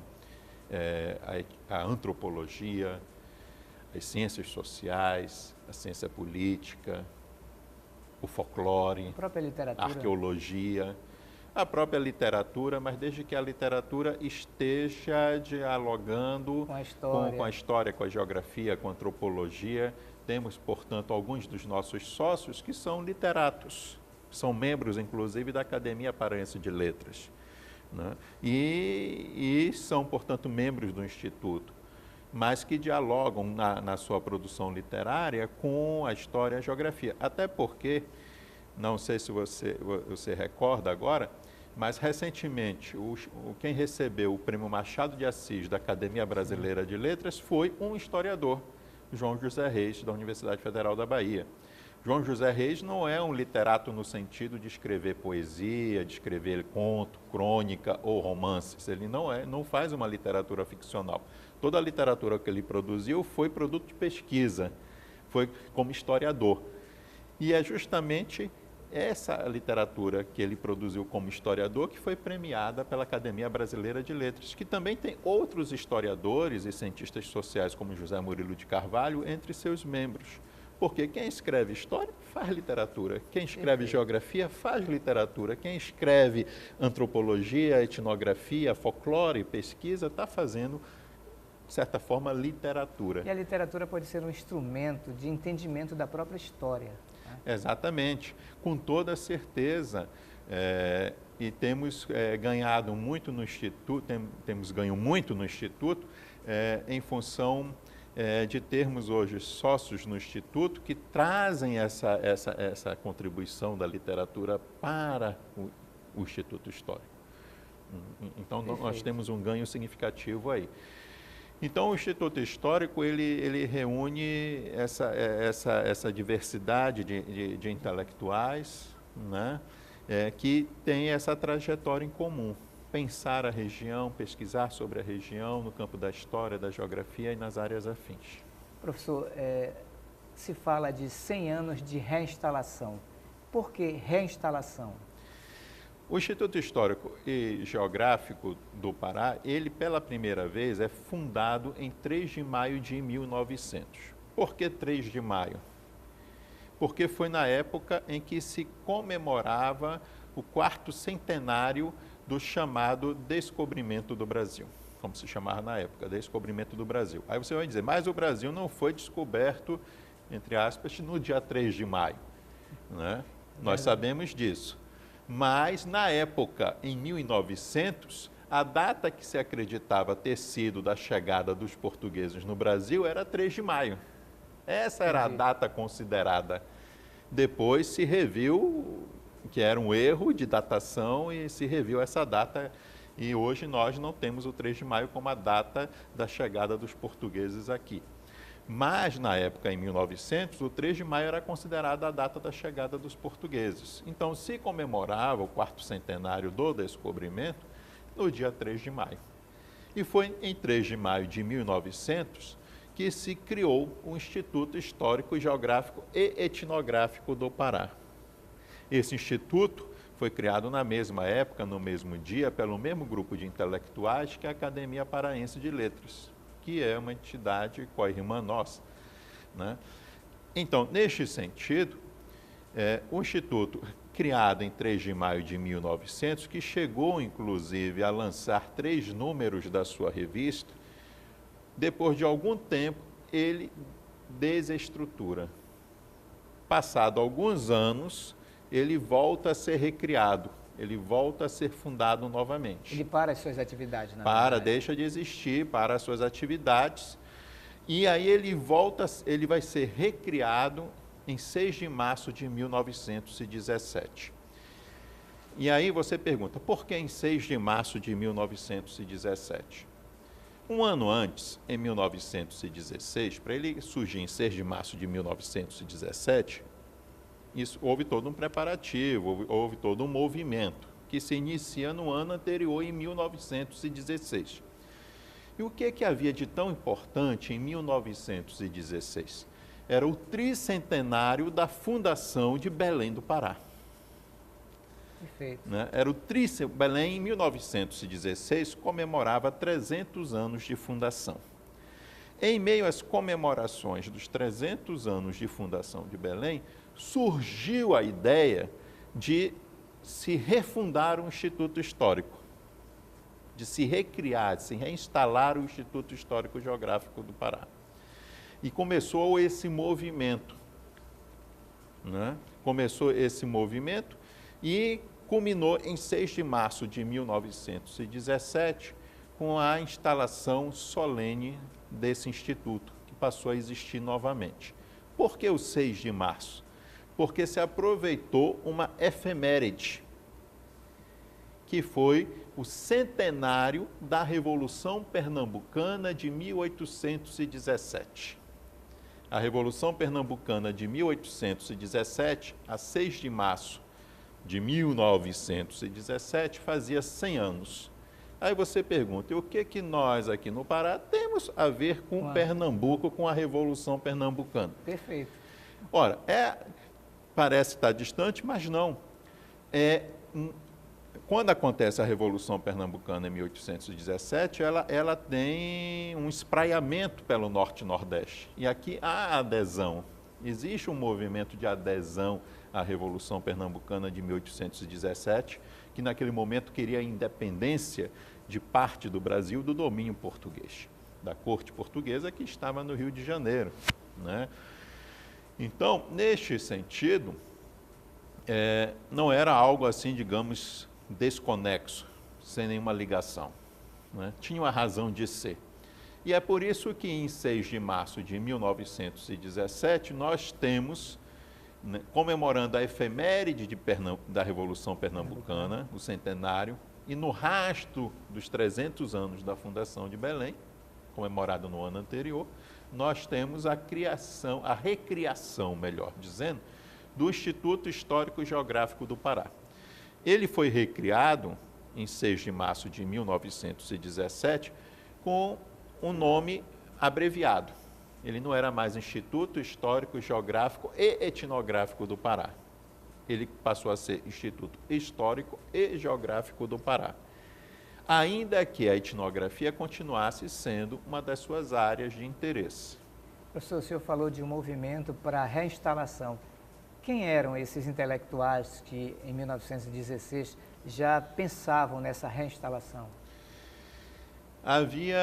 a antropologia, as ciências sociais, a ciência política, o folclore, a arqueologia, a própria literatura, mas desde que a literatura esteja dialogando com a história, com a geografia, com a antropologia. Temos, portanto, alguns dos nossos sócios que são literatos, são membros, inclusive, da Academia Paraense de Letras, né? E são, portanto, membros do Instituto, mas que dialogam na sua produção literária com a história e a geografia. Até porque, não sei se você recorda agora, mas recentemente quem recebeu o Prêmio Machado de Assis da Academia Brasileira de Letras foi um historiador, João José Reis, da Universidade Federal da Bahia. João José Reis não é um literato no sentido de escrever poesia, de escrever conto, crônica ou romances. Ele não faz uma literatura ficcional. Toda a literatura que ele produziu foi produto de pesquisa, foi como historiador. E é justamente essa literatura que ele produziu como historiador que foi premiada pela Academia Brasileira de Letras, que também tem outros historiadores e cientistas sociais, como José Murilo de Carvalho, entre seus membros. Porque quem escreve história faz literatura, quem escreve geografia faz literatura, quem escreve antropologia, etnografia, folclore, pesquisa, está fazendo, de certa forma, literatura. E a literatura pode ser um instrumento de entendimento da própria história. Né? Exatamente, com toda certeza. E temos ganhado muito no Instituto, temos ganho muito no Instituto em função de termos hoje sócios no Instituto que trazem essa contribuição da literatura para o Instituto Histórico. Então, nós temos um ganho significativo aí. Então, o Instituto Histórico, ele reúne essa diversidade de intelectuais, né, que tem essa trajetória em comum. Pensar a região, pesquisar sobre a região no campo da história, da geografia e nas áreas afins. Professor, se fala de 100 anos de reinstalação. Por que reinstalação? O Instituto Histórico e Geográfico do Pará, ele pela primeira vez é fundado em 3 de maio de 1900. Por que 3 de maio? Porque foi na época em que se comemorava o 4º centenário do chamado Descobrimento do Brasil, como se chamava na época, Descobrimento do Brasil. Aí você vai dizer, mas o Brasil não foi descoberto, entre aspas, no dia 3 de maio. Né? Nós sabemos disso. Mas, na época, em 1900, a data que se acreditava ter sido da chegada dos portugueses no Brasil era 3 de maio. Essa era a data considerada. Depois se reviu que era um erro de datação e se reviu essa data. E hoje nós não temos o 3 de maio como a data da chegada dos portugueses aqui. Mas, na época, em 1900, o 3 de maio era considerada a data da chegada dos portugueses. Então, se comemorava o 4º centenário do descobrimento no dia 3 de maio. E foi em 3 de maio de 1900 que se criou o Instituto Histórico, Geográfico e Etnográfico do Pará. Esse instituto foi criado na mesma época, no mesmo dia, pelo mesmo grupo de intelectuais que a Academia Paraense de Letras, que é uma entidade co-irmã nossa. Né? Então, neste sentido, o Instituto, criado em 3 de maio de 1900, que chegou, inclusive, a lançar 3 números da sua revista, depois de algum tempo, ele desestrutura. Passado alguns anos, ele volta a ser recriado, ele volta a ser fundado novamente. Ele para as suas atividades, na verdade. Deixa de existir, para as suas atividades, e aí ele volta, ele vai ser recriado em 6 de março de 1917. E aí você pergunta, por que em 6 de março de 1917? Um ano antes, em 1916, para ele surgir em 6 de março de 1917, houve todo um preparativo, houve todo um movimento que se inicia no ano anterior, em 1916. E o que havia de tão importante em 1916? Era o tricentenário da fundação de Belém do Pará. Perfeito. Né? Belém, em 1916, comemorava 300 anos de fundação. Em meio às comemorações dos 300 anos de fundação de Belém, surgiu a ideia de se refundar um Instituto Histórico, de se recriar, de se reinstalar o Instituto Histórico Geográfico do Pará. E começou esse movimento, né? Começou esse movimento e culminou em 6 de março de 1917 com a instalação solene desse instituto, que passou a existir novamente. Por que o 6 de março? Porque se aproveitou uma efeméride, que foi o centenário da Revolução Pernambucana de 1817. A Revolução Pernambucana de 1817, a 6 de março de 1917, fazia 100 anos. Aí você pergunta, o que nós aqui no Pará temos a ver com Pernambuco, com a Revolução Pernambucana? Perfeito. Ora, parece estar distante, mas não. Quando acontece a Revolução Pernambucana em 1817, ela tem um espraiamento pelo Norte e Nordeste. E aqui há adesão Existe um movimento de adesão à Revolução Pernambucana de 1817, que naquele momento queria a independência de parte do Brasil do domínio português, da corte portuguesa que estava no Rio de Janeiro, né? Então, neste sentido, não era algo assim, digamos, desconexo, sem nenhuma ligação, né? Tinha uma razão de ser. E é por isso que em 6 de março de 1917 nós temos, né, comemorando a efeméride da Revolução Pernambucana, o centenário, e no rastro dos 300 anos da fundação de Belém, comemorado no ano anterior, nós temos a recriação, melhor dizendo, do Instituto Histórico e Geográfico do Pará. Ele foi recriado em 6 de março de 1917 com um nome abreviado. Ele não era mais Instituto Histórico, Geográfico e Etnográfico do Pará. Ele passou a ser Instituto Histórico e Geográfico do Pará. Ainda que a etnografia continuasse sendo uma das suas áreas de interesse. Professor, o senhor falou de um movimento para a reinstalação. Quem eram esses intelectuais que, em 1916, já pensavam nessa reinstalação? Havia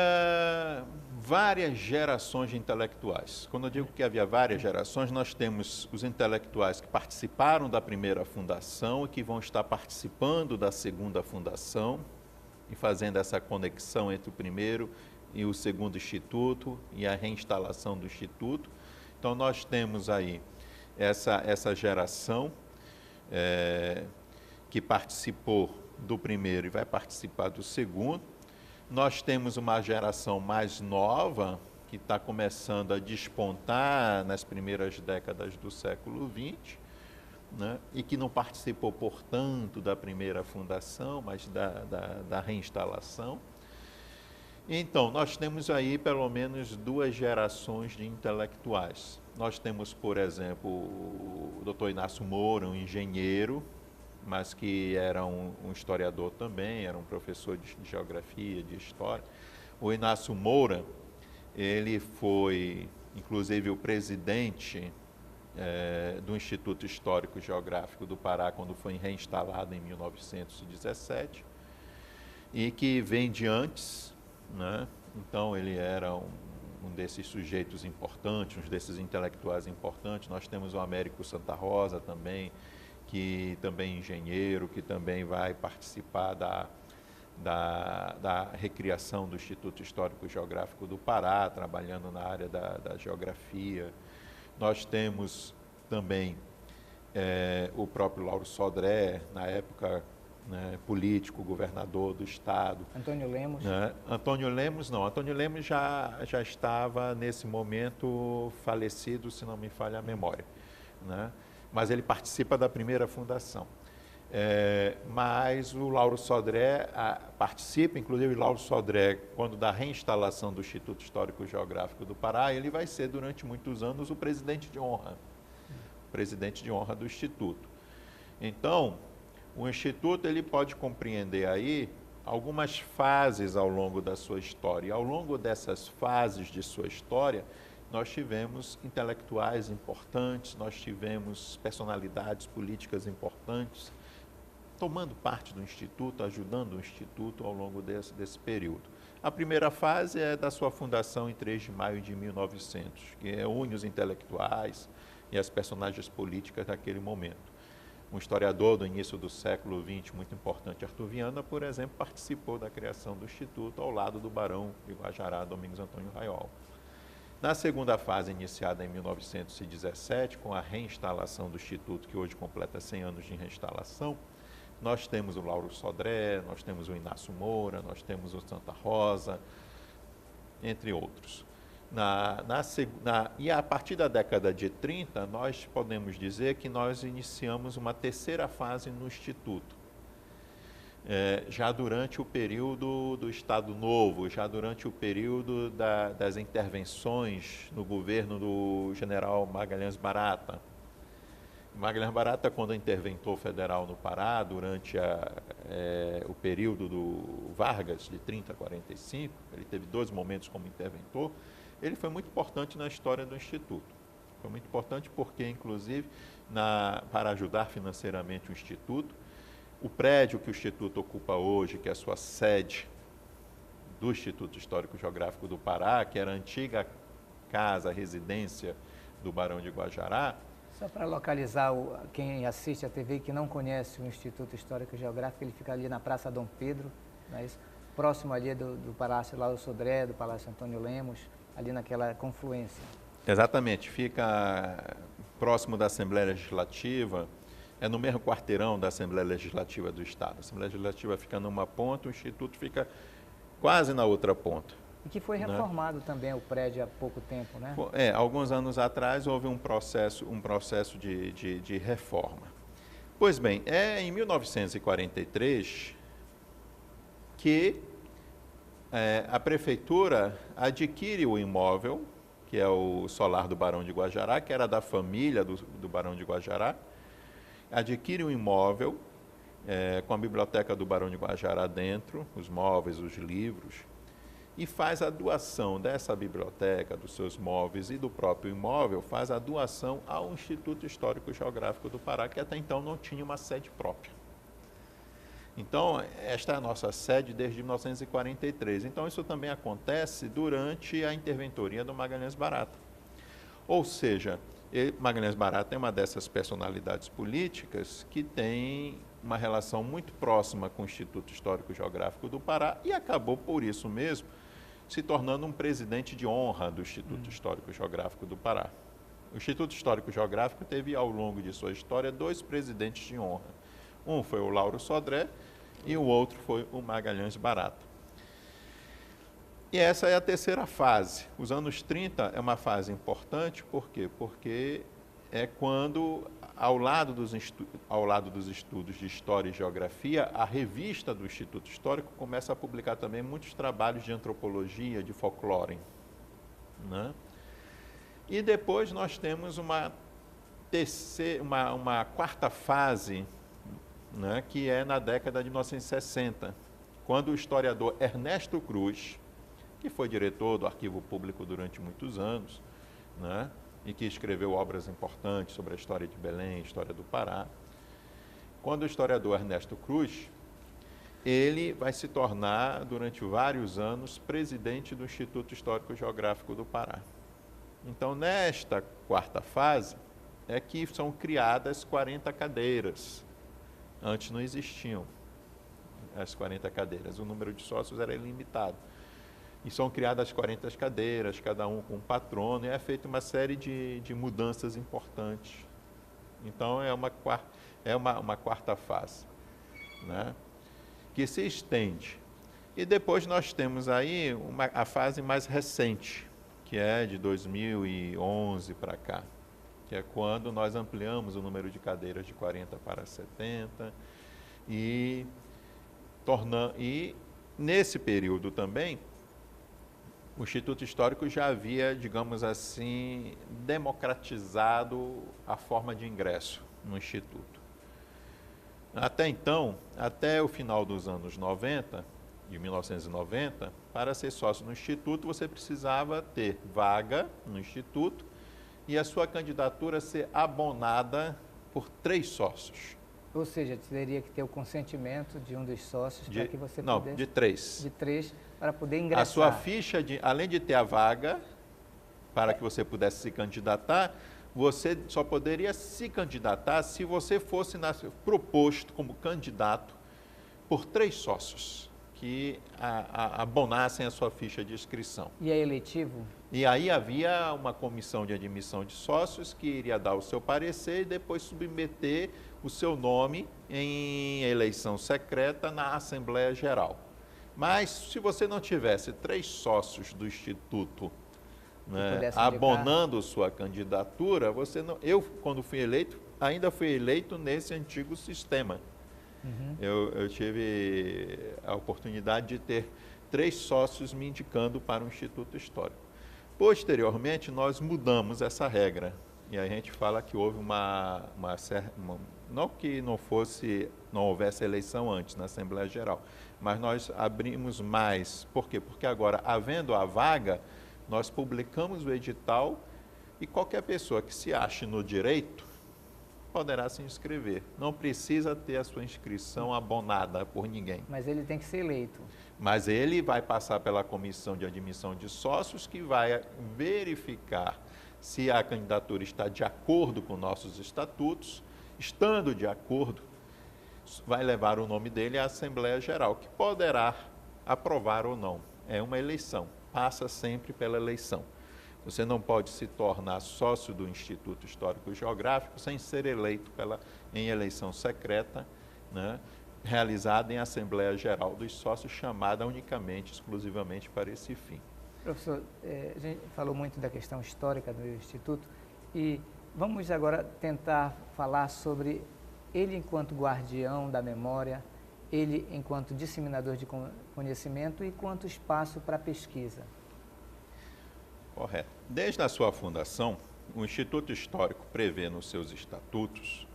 várias gerações de intelectuais. Quando eu digo que havia várias gerações, nós temos os intelectuais que participaram da primeira fundação e que vão estar participando da segunda fundação e fazendo essa conexão entre o primeiro e o segundo instituto e a reinstalação do instituto. Então, nós temos aí essa geração que participou do primeiro e vai participar do segundo. Nós temos uma geração mais nova que está começando a despontar nas primeiras décadas do século XX, né, e que não participou, portanto, da primeira fundação, mas da reinstalação. Então, nós temos aí pelo menos duas gerações de intelectuais. Nós temos, por exemplo, o Dr. Inácio Moura, um engenheiro, mas que era um historiador também, era um professor de geografia, de história. O Inácio Moura, ele foi, inclusive, o presidente do Instituto Histórico e Geográfico do Pará, quando foi reinstalado em 1917, e que vem de antes, né? Então, ele era um desses sujeitos importantes, um desses intelectuais importantes. Nós temos o Américo Santa Rosa também, que também é engenheiro, que também vai participar da recriação do Instituto Histórico e Geográfico do Pará, trabalhando na área da geografia. Nós temos também o próprio Lauro Sodré, na época, né, político, governador do estado. Antônio Lemos? Né? Antônio Lemos não, Antônio Lemos já estava nesse momento falecido, se não me falha a memória, né? Mas ele participa da primeira fundação. Mas o Lauro Sodré participa, inclusive o Lauro Sodré, quando da reinstalação do Instituto Histórico e Geográfico do Pará, ele vai ser durante muitos anos o presidente de honra do Instituto. Então, o Instituto ele pode compreender aí algumas fases ao longo da sua história. E ao longo dessas fases de sua história, nós tivemos intelectuais importantes, nós tivemos personalidades políticas importantes, tomando parte do Instituto, ajudando o Instituto ao longo desse período. A primeira fase é da sua fundação em 3 de maio de 1900, que une os intelectuais e as personagens políticas daquele momento. Um historiador do início do século XX, muito importante, Arthur Viana, por exemplo, participou da criação do Instituto ao lado do barão de Guajará, Domingos Antônio Raiol. Na segunda fase, iniciada em 1917, com a reinstalação do Instituto, que hoje completa 100 anos de reinstalação, nós temos o Lauro Sodré, nós temos o Inácio Moura, nós temos o Santa Rosa, entre outros. E a partir da década de 30, nós podemos dizer que nós iniciamos uma terceira fase no Instituto. Já durante o período do Estado Novo, já durante o período das intervenções no governo do general Magalhães Barata. Magalhães Barata, quando interventor federal no Pará, durante o período do Vargas, de 30 a 45, ele teve 2 momentos como interventor, ele foi muito importante na história do Instituto. Foi muito importante porque, inclusive, para ajudar financeiramente o Instituto, o prédio que o Instituto ocupa hoje, que é a sua sede do Instituto Histórico Geográfico do Pará, que era a antiga casa, residência do Barão de Guajará. Só para localizar quem assiste a TV que não conhece o Instituto Histórico Geográfico, ele fica ali na Praça Dom Pedro, né, próximo ali do Palácio Lauro Sodré, do Palácio Antônio Lemos, ali naquela confluência. Exatamente, fica próximo da Assembleia Legislativa, é no mesmo quarteirão da Assembleia Legislativa do Estado. A Assembleia Legislativa fica numa ponta, o Instituto fica quase na outra ponta. E que foi reformado também o prédio há pouco tempo, né? Alguns anos atrás houve um processo de reforma. Pois bem, é em 1943 que a prefeitura adquire o imóvel, que é o solar do Barão de Guajará, que era da família do Barão de Guajará, adquire um imóvel com a biblioteca do Barão de Guajará dentro, os móveis, os livros, e faz a doação dessa biblioteca, dos seus móveis e do próprio imóvel, faz a doação ao Instituto Histórico Geográfico do Pará, que até então não tinha uma sede própria. Então, esta é a nossa sede desde 1943. Então, isso também acontece durante a interventoria do Magalhães Barata. Ou seja, Magalhães Barata é uma dessas personalidades políticas que tem uma relação muito próxima com o Instituto Histórico Geográfico do Pará e acabou, por isso mesmo, se tornando um presidente de honra do Instituto Histórico Geográfico do Pará. O Instituto Histórico Geográfico teve, ao longo de sua história, 2 presidentes de honra. Um foi o Lauro Sodré e o outro foi o Magalhães Barata. E essa é a terceira fase. Os anos 30 é uma fase importante, por quê? Porque é quando, ao lado dos estudos de História e Geografia, a revista do Instituto Histórico começa a publicar também muitos trabalhos de antropologia, de folclore, né? E depois nós temos uma quarta fase, né, que é na década de 1960, quando o historiador Ernesto Cruz, que foi diretor do Arquivo Público durante muitos anos, né, e que escreveu obras importantes sobre a história de Belém, a história do Pará. Quando o historiador Ernesto Cruz, ele vai se tornar, durante vários anos, presidente do Instituto Histórico Geográfico do Pará. Então, nesta quarta fase, é que são criadas 40 cadeiras. Antes não existiam as 40 cadeiras, o número de sócios era ilimitado. E são criadas 40 cadeiras, cada um com um patrono, e é feita uma série de mudanças importantes. Então, é uma quarta fase, né, que se estende. E depois nós temos aí a fase mais recente, que é de 2011 para cá, que é quando nós ampliamos o número de cadeiras de 40 para 70, e nesse período também, o Instituto Histórico já havia, digamos assim, democratizado a forma de ingresso no Instituto. Até então, até o final dos anos 90, de 1990, para ser sócio no Instituto, você precisava ter vaga no Instituto e a sua candidatura ser abonada por 3 sócios. Ou seja, teria que ter o consentimento de um dos sócios para que você não, pudesse... de 3. De 3, para poder ingressar. A sua ficha, além de ter a vaga, para que você pudesse se candidatar, você só poderia se candidatar se você fosse proposto como candidato por 3 sócios que abonassem a sua ficha de inscrição. E é eletivo? E aí havia uma comissão de admissão de sócios que iria dar o seu parecer e depois submeter o seu nome em eleição secreta na Assembleia Geral. Mas se você não tivesse 3 sócios do Instituto, né, abonando sua candidatura, você não. Eu, quando fui eleito, ainda fui eleito nesse antigo sistema. Uhum. Eu tive a oportunidade de ter 3 sócios me indicando para o Instituto Histórico. Posteriormente, nós mudamos essa regra. E a gente fala que houve não que não houvesse eleição antes na Assembleia Geral, mas nós abrimos mais. Por quê? Porque agora, havendo a vaga, nós publicamos o edital E qualquer pessoa que se ache no direito poderá se inscrever. Não precisa ter a sua inscrição abonada por ninguém. Mas ele tem que ser eleito. Mas ele vai passar pela comissão de admissão de sócios, que vai verificar se a candidatura está de acordo com nossos estatutos. Estando de acordo, vai levar o nome dele à Assembleia Geral, que poderá aprovar ou não. É uma eleição, passa sempre pela eleição. Você não pode se tornar sócio do Instituto Histórico e Geográfico sem ser eleito em eleição secreta, né, realizada em Assembleia Geral dos Sócios, chamada unicamente, exclusivamente para esse fim. Professor, a gente falou muito da questão histórica do Instituto e vamos agora tentar falar sobre ele enquanto guardião da memória, ele enquanto disseminador de conhecimento e quanto espaço para pesquisa. Correto. Desde a sua fundação, o Instituto Histórico prevê nos seus estatutos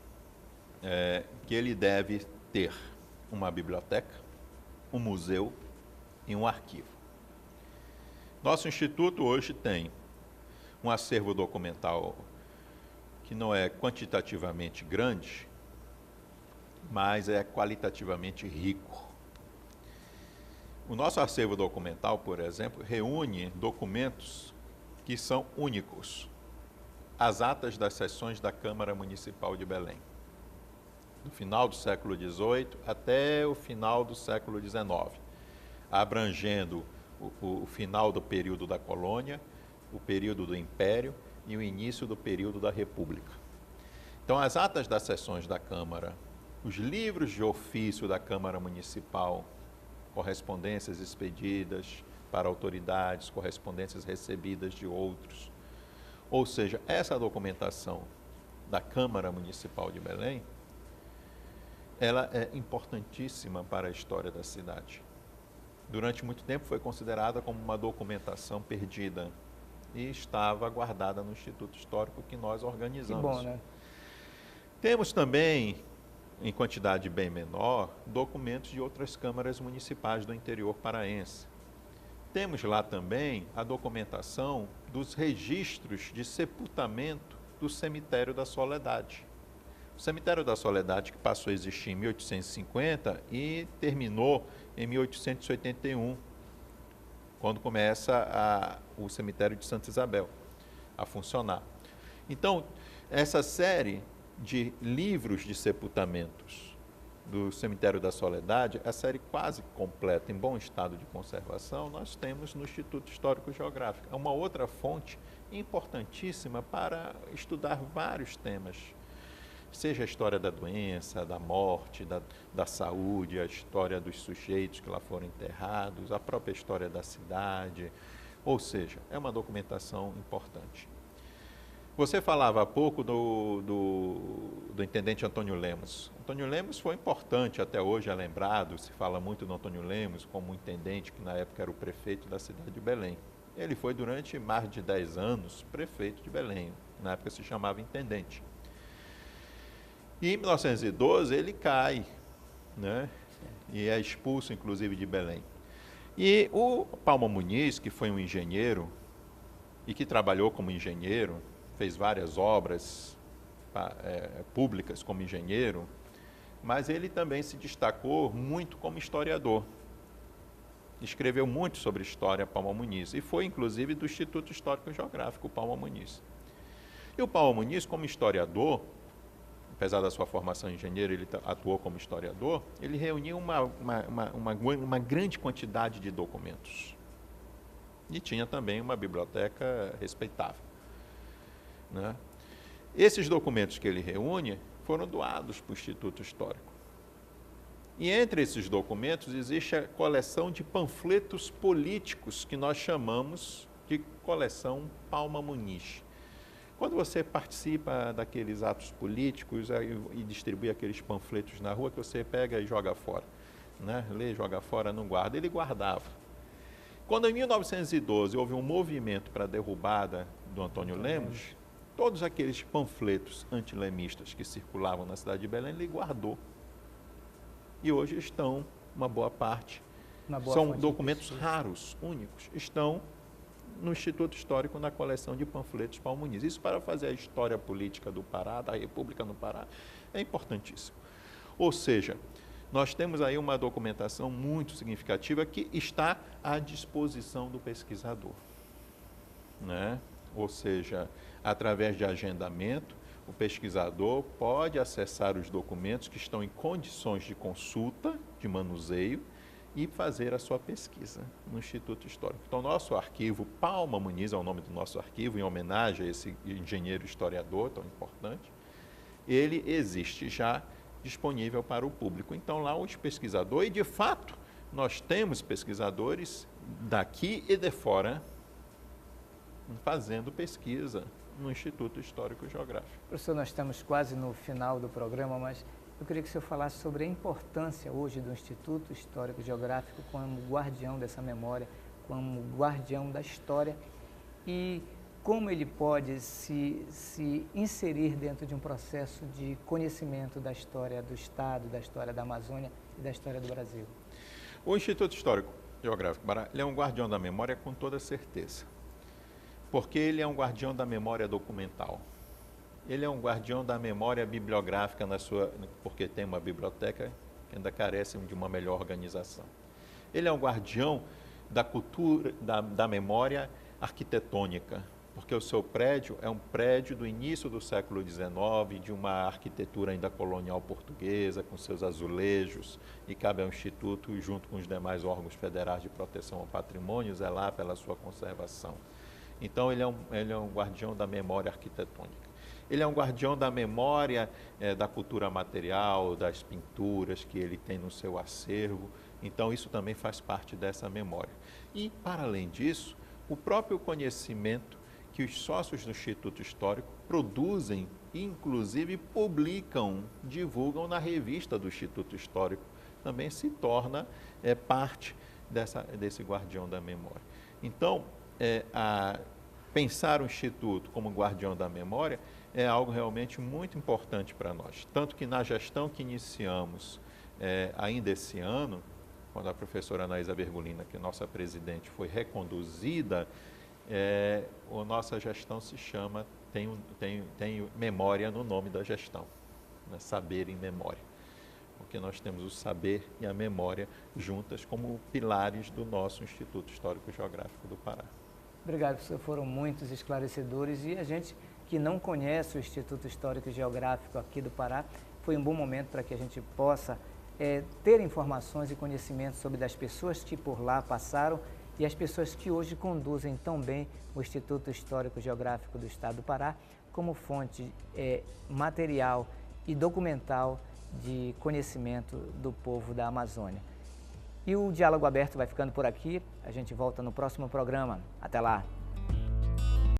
que ele deve ter uma biblioteca, um museu e um arquivo. Nosso instituto hoje tem um acervo documental que não é quantitativamente grande, mas é qualitativamente rico. O nosso acervo documental, por exemplo, reúne documentos que são únicos. As atas das sessões da Câmara Municipal de Belém, do final do século XVIII até o final do século XIX, abrangendo o final do período da colônia, o período do Império e o início do período da República. Então, as atas das sessões da Câmara, os livros de ofício da Câmara Municipal, correspondências expedidas para autoridades, correspondências recebidas de outros. Ou seja, essa documentação da Câmara Municipal de Belém, ela é importantíssima para a história da cidade. Durante muito tempo foi considerada como uma documentação perdida e estava guardada no Instituto Histórico que nós organizamos. Que bom, né? Temos também, em quantidade bem menor, documentos de outras câmaras municipais do interior paraense. Temos lá também a documentação dos registros de sepultamento do Cemitério da Soledade. O Cemitério da Soledade, que passou a existir em 1850 e terminou em 1881, quando começa o Cemitério de Santa Isabel a funcionar. Então, essa série de livros de sepultamentos do Cemitério da Soledade, a série quase completa, em bom estado de conservação, nós temos no Instituto Histórico e Geográfico. É uma outra fonte importantíssima para estudar vários temas, seja a história da doença, da morte, da saúde, a história dos sujeitos que lá foram enterrados, a própria história da cidade, ou seja, é uma documentação importante. Você falava há pouco do intendente Antônio Lemos. Antônio Lemos foi importante, até hoje é lembrado, se fala muito do Antônio Lemos como intendente, que na época era o prefeito da cidade de Belém. Ele foi durante mais de 10 anos prefeito de Belém, na época se chamava intendente. E em 1912 ele cai, né? E é expulso inclusive de Belém. E o Palma Muniz, que foi um engenheiro e que trabalhou como engenheiro, fez várias obras públicas como engenheiro, mas ele também se destacou muito como historiador. Escreveu muito sobre história Palma Muniz e foi inclusive do Instituto Histórico e Geográfico, Palma Muniz. E o Palma Muniz, como historiador, apesar da sua formação em engenheiro, ele atuou como historiador, ele reuniu uma grande quantidade de documentos. E tinha também uma biblioteca respeitável, né? Esses documentos que ele reúne foram doados para o Instituto Histórico. E entre esses documentos existe a coleção de panfletos políticos que nós chamamos de coleção Palma Muniz. Quando você participa daqueles atos políticos e distribui aqueles panfletos na rua, que você pega e joga fora, né? Lê, joga fora, não guarda. Ele guardava. Quando em 1912 houve um movimento para a derrubada do Antônio Lemos, todos aqueles panfletos antilemistas que circulavam na cidade de Belém, ele guardou. E hoje são documentos raros, únicos, estão no Instituto Histórico, na coleção de panfletos Paulo Muniz. Isso para fazer a história política do Pará, da República no Pará, é importantíssimo. Ou seja, nós temos aí uma documentação muito significativa que está à disposição do pesquisador, né? Ou seja, através de agendamento, o pesquisador pode acessar os documentos que estão em condições de consulta, de manuseio, e fazer a sua pesquisa no Instituto Histórico. Então, nosso arquivo, Palma Muniz é o nome do nosso arquivo, em homenagem a esse engenheiro historiador tão importante, ele existe já disponível para o público. Então, lá os pesquisadores, e de fato, nós temos pesquisadores daqui e de fora fazendo pesquisa no Instituto Histórico e Geográfico. Professor, nós estamos quase no final do programa, mas eu queria que o senhor falasse sobre a importância hoje do Instituto Histórico e Geográfico como guardião dessa memória, como guardião da história e como ele pode se inserir dentro de um processo de conhecimento da história do Estado, da história da Amazônia e da história do Brasil. O Instituto Histórico e Geográfico Pará, ele é um guardião da memória com toda certeza, porque ele é um guardião da memória documental. Ele é um guardião da memória bibliográfica, porque tem uma biblioteca que ainda carece de uma melhor organização. Ele é um guardião da cultura, da memória arquitetônica, porque o seu prédio é um prédio do início do século XIX, de uma arquitetura ainda colonial portuguesa, com seus azulejos, e cabe ao Instituto, junto com os demais órgãos federais de proteção ao patrimônio, zelar pela sua conservação. Então, ele é um guardião da memória arquitetônica. Ele é um guardião da memória da cultura material, das pinturas que ele tem no seu acervo. Então, isso também faz parte dessa memória. E, para além disso, o próprio conhecimento que os sócios do Instituto Histórico produzem e, inclusive, publicam, divulgam na revista do Instituto Histórico, também se torna parte desse guardião da memória. Então, pensar o Instituto como guardião da memória é algo realmente muito importante para nós. Tanto que na gestão que iniciamos ainda esse ano, quando a professora Anaísa Bergolina, que é nossa presidente, foi reconduzida, a nossa gestão se chama, tem memória no nome da gestão, né? Saber em memória. Porque nós temos o saber e a memória juntas como pilares do nosso Instituto Histórico e Geográfico do Pará. Obrigado, professor. Foram muitos esclarecedores e a gente que não conhece o Instituto Histórico e Geográfico aqui do Pará, foi um bom momento para que a gente possa ter informações e conhecimentos sobre as pessoas que por lá passaram e as pessoas que hoje conduzem tão bem o Instituto Histórico e Geográfico do Estado do Pará como fonte material e documental de conhecimento do povo da Amazônia. E o Diálogo Aberto vai ficando por aqui. A gente volta no próximo programa. Até lá!